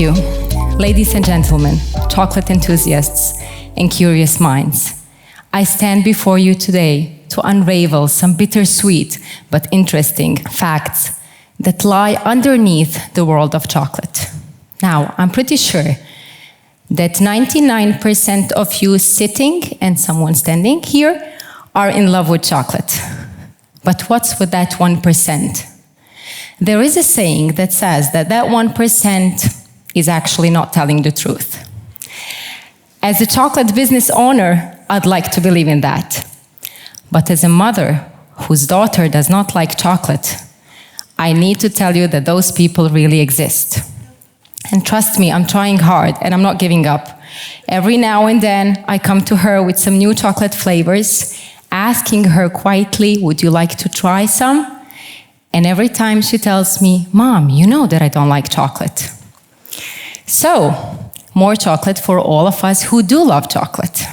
you. Ladies and gentlemen, chocolate enthusiasts and curious minds, I stand before you today to unravel some bittersweet but interesting facts that lie underneath the world of chocolate. Now, I'm pretty sure that 99% of you sitting and someone standing here are in love with chocolate. But what's with that 1%? There is a saying that says that 1% is actually not telling the truth. As a chocolate business owner, I'd like to believe in that. But as a mother whose daughter does not like chocolate, I need to tell you that those people really exist. And trust me, I'm trying hard and I'm not giving up. Every now and then, I come to her with some new chocolate flavors, asking her quietly, would you like to try some? And every time she tells me, Mom, you know that I don't like chocolate. So, more chocolate for all of us who do love chocolate.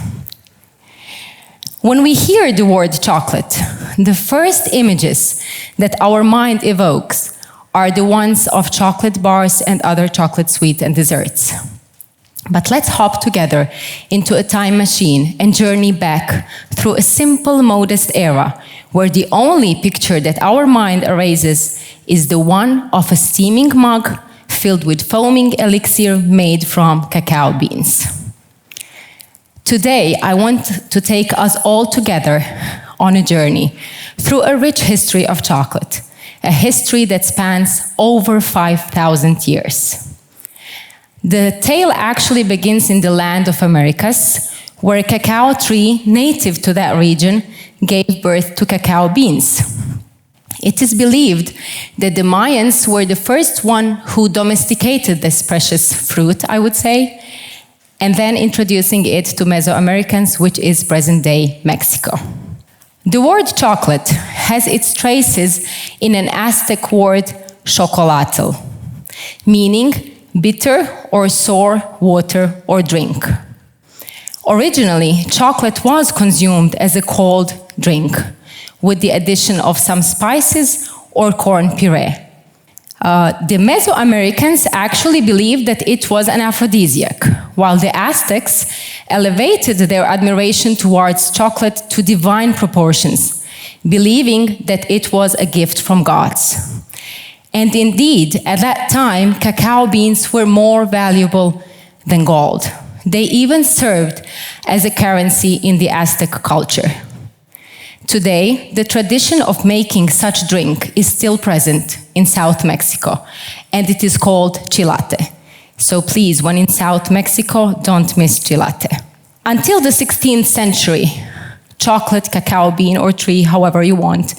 When we hear the word chocolate, the first images that our mind evokes are the ones of chocolate bars and other chocolate sweets and desserts. But let's hop together into a time machine and journey back through a simple, modest era where the only picture that our mind erases is the one of a steaming mug filled with foaming elixir made from cacao beans. Today, I want to take us all together on a journey through a rich history of chocolate, a history that spans over 5,000 years. The tale actually begins in the land of Americas, where a cacao tree native to that region gave birth to cacao beans. It is believed that the Mayans were the first one who domesticated this precious fruit, I would say, and then introducing it to Mesoamericans, which is present-day Mexico. The word chocolate has its traces in an Aztec word, xocolotl, meaning bitter or sour water or drink. Originally, chocolate was consumed as a cold drink with the addition of some spices or corn puree. The Mesoamericans actually believed that it was an aphrodisiac, while the Aztecs elevated their admiration towards chocolate to divine proportions, believing that it was a gift from gods. And indeed, at that time, cacao beans were more valuable than gold. They even served as a currency in the Aztec culture. Today, the tradition of making such drink is still present in South Mexico, and it is called chilate. So please, when in South Mexico, don't miss chilate. Until the 16th century, chocolate, cacao bean, or tree, however you want,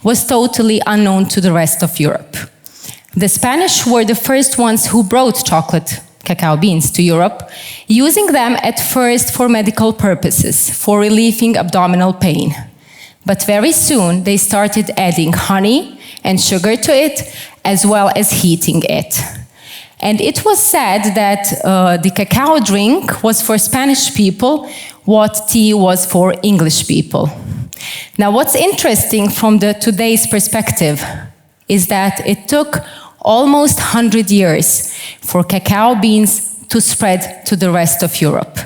was totally unknown to the rest of Europe. The Spanish were the first ones who brought chocolate, cacao beans, to Europe, using them at first for medical purposes, for relieving abdominal pain. But very soon, they started adding honey and sugar to it, as well as heating it. And it was said that the cacao drink was for Spanish people what tea was for English people. Now, what's interesting from today's perspective is that it took almost 100 years for cacao beans to spread to the rest of Europe,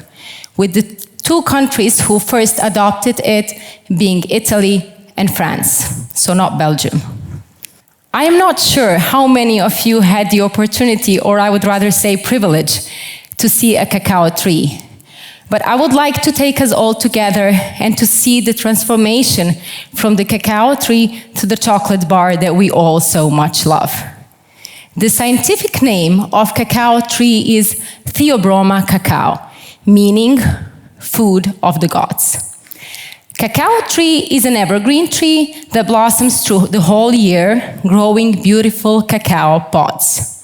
with the two countries who first adopted it being Italy and France, so not Belgium. I am not sure how many of you had the opportunity, or I would rather say privilege, to see a cacao tree. But I would like to take us all together and to see the transformation from the cacao tree to the chocolate bar that we all so much love. The scientific name of cacao tree is Theobroma cacao, meaning food of the gods. Cacao tree is an evergreen tree that blossoms through the whole year, growing beautiful cacao pods.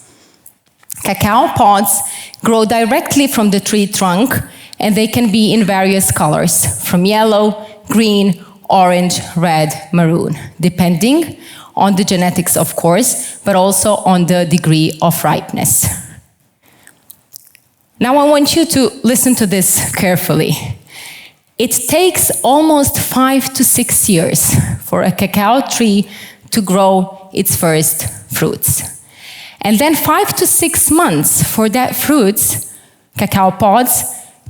Cacao pods grow directly from the tree trunk, and they can be in various colors, from yellow, green, orange, red, maroon, depending on the genetics, of course, but also on the degree of ripeness. Now I want you to listen to this carefully. It takes almost 5 to 6 years for a cacao tree to grow its first fruits. And then 5 to 6 months for that fruits, cacao pods,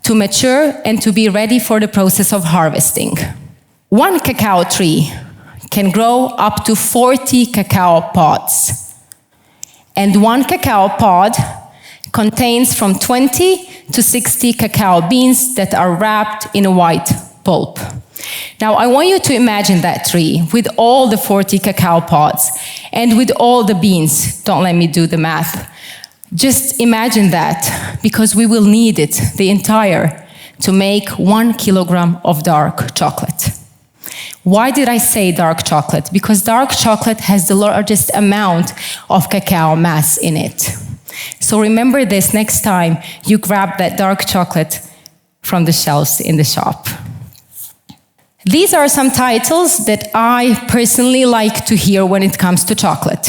to mature and to be ready for the process of harvesting. One cacao tree can grow up to 40 cacao pods. And one cacao pod contains from 20 to 60 cacao beans that are wrapped in a white pulp. Now, I want you to imagine that tree with all the 40 cacao pods and with all the beans. Don't let me do the math. Just imagine that, because we will need it, the entire, to make 1 kilogram of dark chocolate. Why did I say dark chocolate? Because dark chocolate has the largest amount of cacao mass in it. So remember this next time you grab that dark chocolate from the shelves in the shop. These are some titles that I personally like to hear when it comes to chocolate.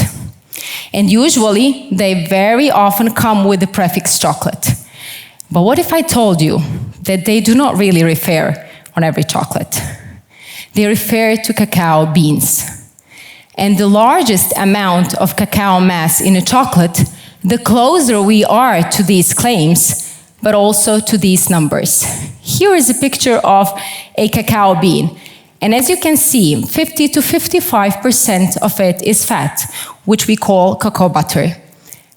And usually, they very often come with the prefix chocolate. But what if I told you that they do not really refer on every chocolate? They refer to cacao beans. And the largest amount of cacao mass in a chocolate, the closer we are to these claims, but also to these numbers. Here is a picture of a cacao bean. And as you can see, 50 to 55% of it is fat, which we call cocoa butter.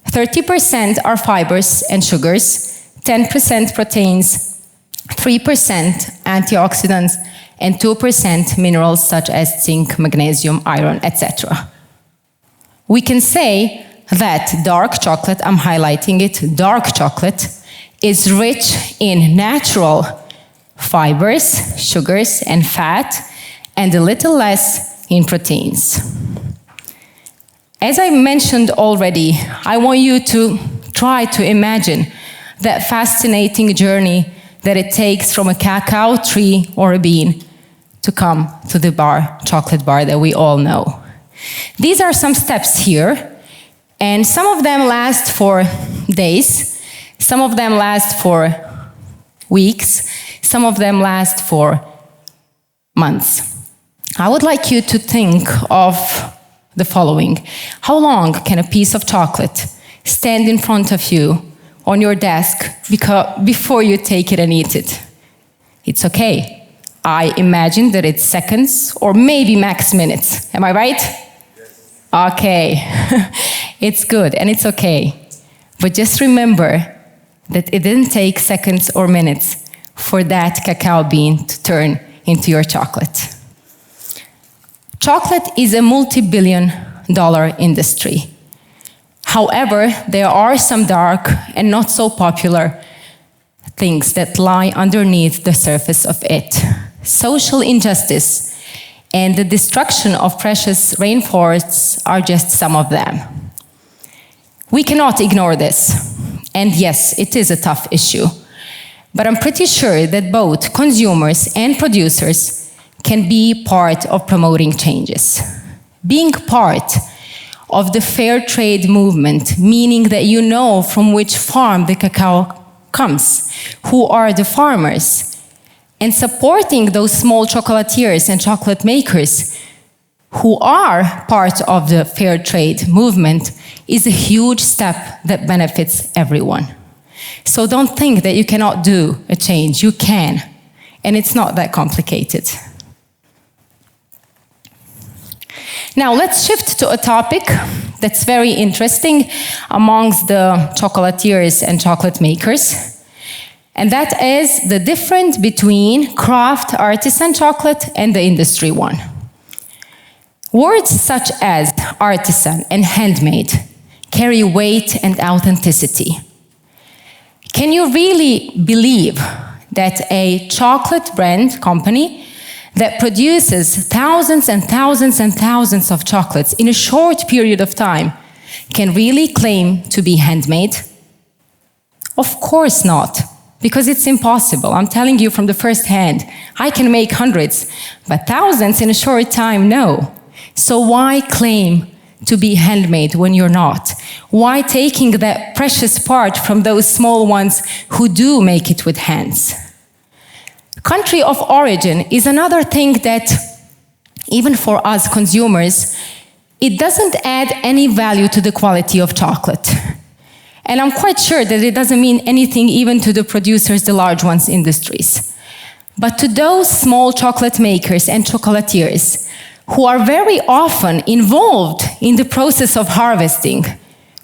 30% are fibers and sugars, 10% proteins, 3% antioxidants, and 2% minerals such as zinc, magnesium, iron, etc. We can say that dark chocolate, I'm highlighting it, dark chocolate, is rich in natural fibers, sugars, and fat, and a little less in proteins. As I mentioned already, I want you to try to imagine that fascinating journey that it takes from a cacao tree or a bean to come to the bar, chocolate bar that we all know. These are some steps here, and some of them last for days, some of them last for weeks, some of them last for months. I would like you to think of the following. How long can a piece of chocolate stand in front of you on your desk before you take it and eat it? It's okay. I imagine that it's seconds or maybe max minutes. Am I right? Yes. Okay. It's good and it's okay. But just remember that it didn't take seconds or minutes for that cacao bean to turn into your chocolate. Chocolate is a multi-billion-dollar industry. However, there are some dark and not so popular things that lie underneath the surface of it. Social injustice and the destruction of precious rainforests are just some of them. We cannot ignore this. And yes, it is a tough issue. But I'm pretty sure that both consumers and producers can be part of promoting changes. Being part of the fair trade movement, meaning that you know from which farm the cacao comes, who are the farmers, and supporting those small chocolatiers and chocolate makers who are part of the fair trade movement is a huge step that benefits everyone. So don't think that you cannot do a change. You can. And it's not that complicated. Now let's shift to a topic that's very interesting amongst the chocolatiers and chocolate makers. And that is the difference between craft artisan chocolate and the industry one. Words such as artisan and handmade carry weight and authenticity. Can you really believe that a chocolate brand company that produces thousands and thousands and thousands of chocolates in a short period of time can really claim to be handmade? Of course not, because it's impossible. I'm telling you from the first hand. I can make hundreds, but thousands in a short time, no. So why claim to be handmade when you're not? Why taking that precious part from those small ones who do make it with hands? Country of origin is another thing that, even for us consumers, it doesn't add any value to the quality of chocolate. And I'm quite sure that it doesn't mean anything even to the producers, the large ones, industries. But to those small chocolate makers and chocolatiers who are very often involved in the process of harvesting,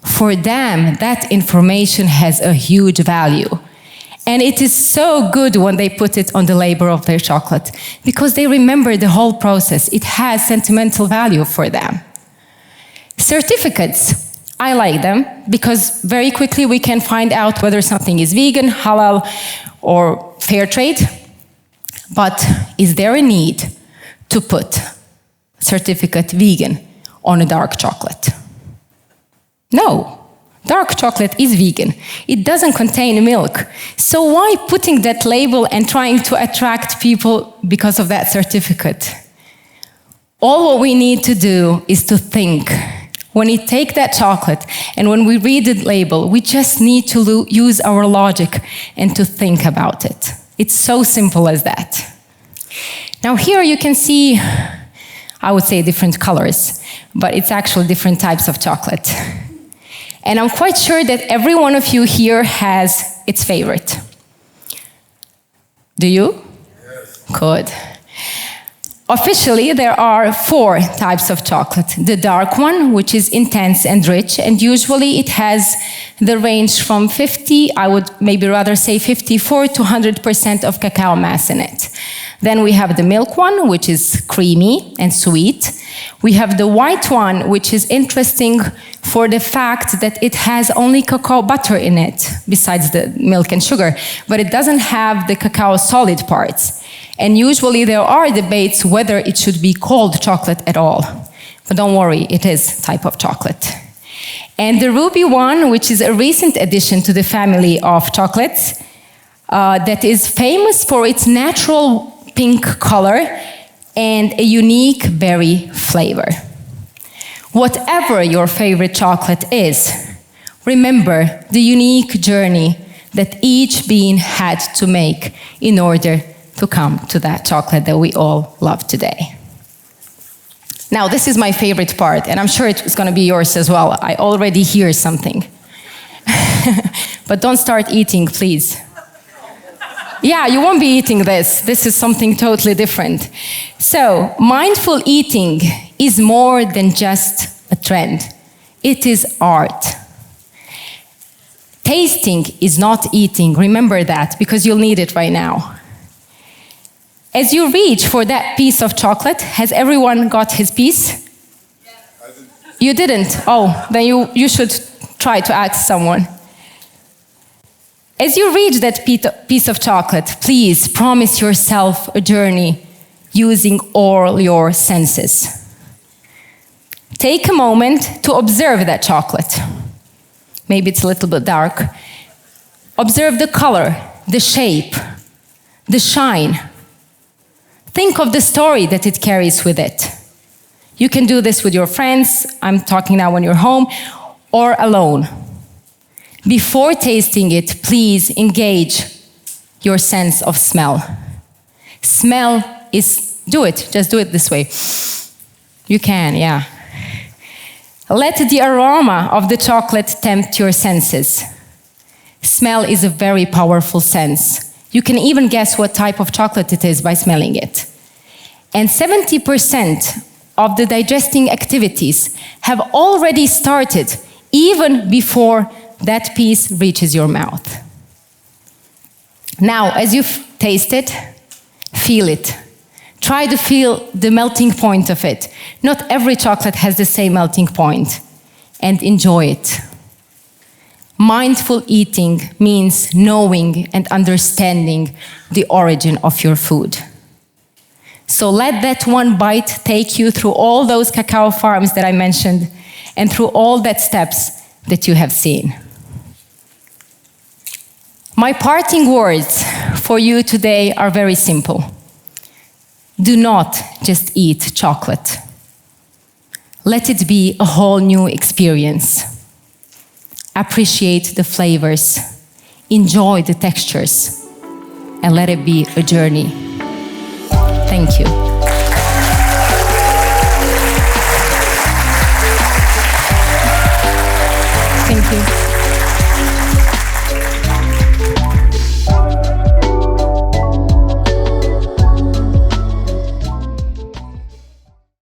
for them, that information has a huge value. And it is so good when they put it on the label of their chocolate, because they remember the whole process. It has sentimental value for them. Certificates, I like them because very quickly we can find out whether something is vegan, halal, or fair trade. But is there a need to put certificate vegan on a dark chocolate? No. Dark chocolate is vegan. It doesn't contain milk. So why putting that label and trying to attract people because of that certificate? All what we need to do is to think. When we take that chocolate and when we read the label, we just need to use our logic and to think about it. It's so simple as that. Now here you can see, I would say different colors, but it's actually different types of chocolate. And I'm quite sure that every one of you here has its favorite. Do you? Yes. Good. Officially, there are 4 types of chocolate. The dark one, which is intense and rich, and usually it has the range from 50, I would maybe rather say 54 to 100% of cacao mass in it. Then we have the milk one, which is creamy and sweet. We have the white one, which is interesting for the fact that it has only cacao butter in it, besides the milk and sugar, but it doesn't have the cacao solid parts. And usually there are debates whether it should be called chocolate at all. But don't worry, it is a type of chocolate. And the ruby one, which is a recent addition to the family of chocolates, that is famous for its natural pink color and a unique berry flavor. Whatever your favorite chocolate is, remember the unique journey that each bean had to make in order to come to that chocolate that we all love today. Now, this is my favorite part, and I'm sure it's going to be yours as well. I already hear something. But don't start eating, please. Yeah, you won't be eating this. This is something totally different. So, mindful eating is more than just a trend. It is art. Tasting is not eating. Remember that, because you'll need it right now. As you reach for that piece of chocolate, has everyone got his piece? You didn't? Oh, then you should try to ask someone. As you reach that piece of chocolate, please promise yourself a journey using all your senses. Take a moment to observe that chocolate. Maybe it's a little bit dark. Observe the color, the shape, the shine. Think of the story that it carries with it. You can do this with your friends, I'm talking now when you're home, or alone. Before tasting it, please engage your sense of smell. Smell is, just do it this way. You can, yeah. Let the aroma of the chocolate tempt your senses. Smell is a very powerful sense. You can even guess what type of chocolate it is by smelling it. And 70% of the digesting activities have already started even before that piece reaches your mouth. Now, as you taste it, feel it. Try to feel the melting point of it. Not every chocolate has the same melting point. And enjoy it. Mindful eating means knowing and understanding the origin of your food. So let that one bite take you through all those cacao farms that I mentioned and through all that steps that you have seen. My parting words for you today are very simple. Do not just eat chocolate. Let it be a whole new experience. Appreciate the flavors, enjoy the textures, and let it be a journey. Thank you.